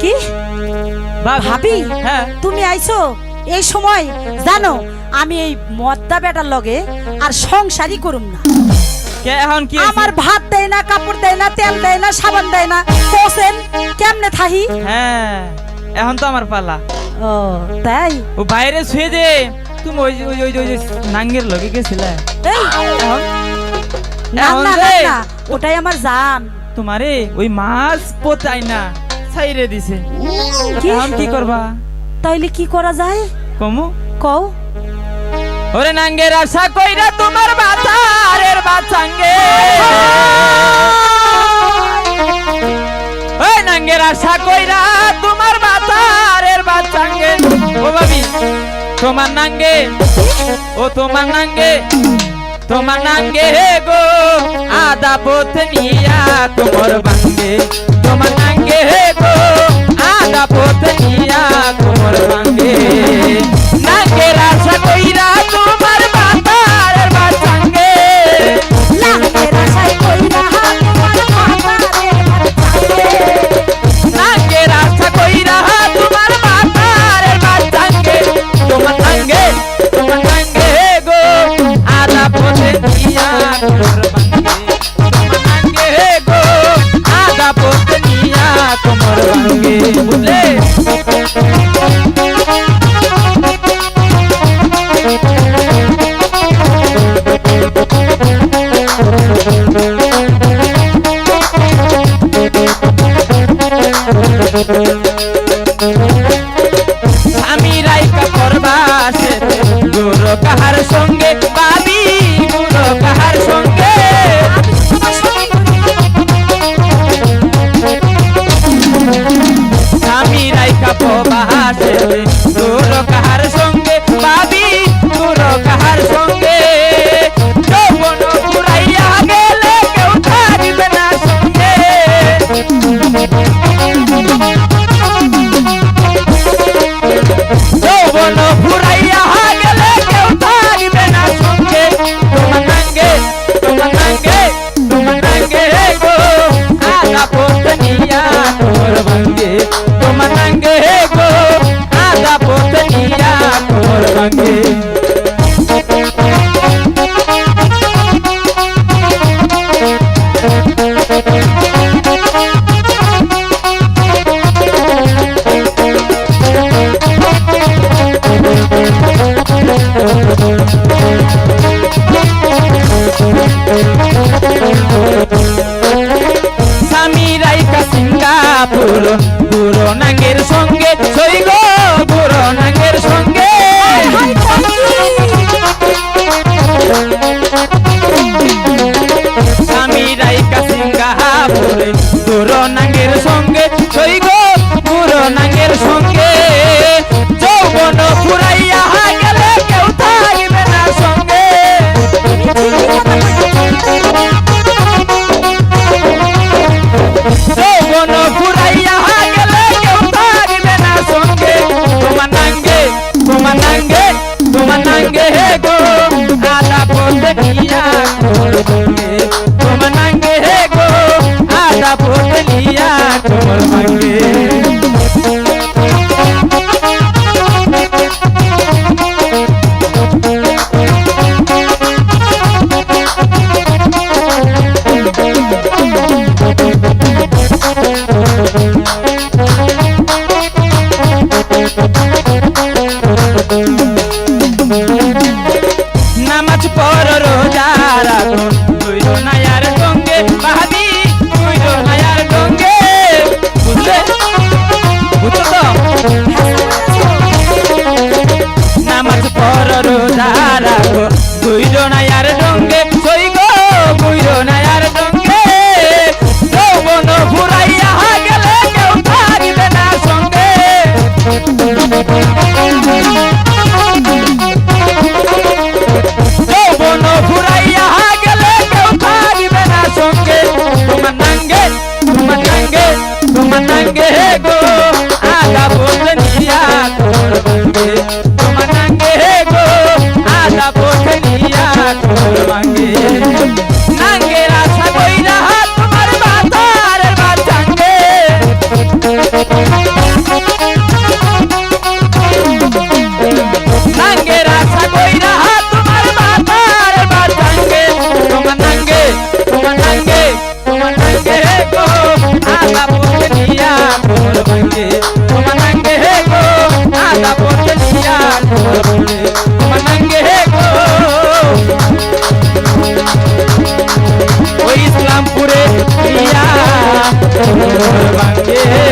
কি ভাবি? হ্যাঁ তুমি আইছো এই সময়? জানো আমি এই মদ্দা বেটার লগে আর সংসারই করুম না। কে এখন কি আমার ভাত দেয় না, কাপড় দেয় না, তেল দেয় না, সাবান দেয় না, কোসেন কেমনে থাহি? হ্যাঁ এখন তো আমার পালা। ও তাই? ও বাইরে শুয়ে দে। তুমি ওই ওই ওই ওই নাঙ্গের লগে গেছিলে? এই এখন না এখন না রে, না, ওটাই আমার জান। তোমারে ওই মাছ পোতাই না ছাইরে দিছে। কি? এখন কি করবা? তাইলে কি করা যায় কমু কও? ওরে নাঙ্গের আশা কইরা তোমার বাতারের বাঁচাঙ্গে, ওই নাঙ্গের আশা কইরা তোমার বাতারের বাঁচাঙ্গে। ও ভাবি তোমার নাঙ্গে, ও তোমার নাঙ্গে, তোমার নাঙ্গে গো আদা পথ নিয়া তোমার বাঙ্গে, তোমার নাঙ্গে গো আদা পথ নিয়া তোমার বাঙ্গে। নাঙ্গের আশা কইরা তোমার বাতারের বাঁচাঙ্গে, নাঙ্গের আশায় কইরা তোমার বাতারের বাঁচাঙ্গে, নাঙ্গের আশা কইরা তোমার বাতারের বাঁচাঙ্গে। তোমার নাঙ্গে, তোমার নাঙ্গে গো আদা পথ নিয়া তোমার বাঙ্গে, তোমার নাঙ্গে গো আদা পথ নিয়া তোমার বাঙ্গে। বুঝলে? আমি রাইকা পরবাসে গুরু কাহার সঙ্গে পাবি, গুরু কাহার সঙ্গে। আমি রাইকা পরবাসে গুরু কাহার সঙ্গে পাবি, গুরু কাহার সঙ্গে। যৌবন পুরাইয়া গেলে কেউ থাকবে না সঙ্গে। যৌবন ফুরাইয়া গেলে কেউ থাকবে না সঙ্গে। তোমার নাঙ্গে, তোমার নাঙ্গে, তোমার নাঙ্গে গো আদা পথ নিয়া তোমার বাঙ্গে, তোমার নাঙ্গে গো আদা পথ নিয়া তোমার বাঙ্গে। স্বামী রাইকা সিঙ্গাপুর গুরু নাঙ্গের সঙ্গে, সই গো গুরু নাঙ্গের সঙ্গে। স্বামী রাইকা সিঙ্গাপুর গুরু নাঙ্গের সঙ্গে, সই গো গুরু নাঙ্গের সঙ্গে। যৌবন ফুরাইয়া গেলে কেউ থাকবে না সঙ্গে। যৌবন ফুরাইয়া গেলে কেউ থাকবে না সঙ্গে। তোমার নাঙ্গে, তোমার নাঙ্গে, তোমার নাঙ্গে গো আদা পথ নিয়া তোমার বাঙ্গে, তোমার নাঙ্গে গো আদা পথ নিয়া তোমার বাঙ্গে। নামাজ পড় রোজা রাখো তুই নায়ার সঙ্গে বাহাদি, তুই নায়ার সঙ্গে। বুঝলে? বুঝছো তো? নামাজ পড় রোজা রাখো তুই নায়ার সঙ্গে, সই গো তুই নায়ার সঙ্গে। যৌবন ফুরাইয়া গেলে কেউ থাকবে না সঙ্গে। যৌবন ফুরাইয়া গেলে কেউ থাকবে না সঙ্গে। তোমার নাঙ্গে, তোমার নাঙ্গে, তোমার নাঙ্গে গো আদা পথ নিয়া তোমার বাঙ্গে, তোমার নাঙ্গে গো আদা পথ নিয়া তোমার বাঙ্গে। নাঙ্গের আশা কইরা তোমার বাতারের বাঁচাঙ্গে। এ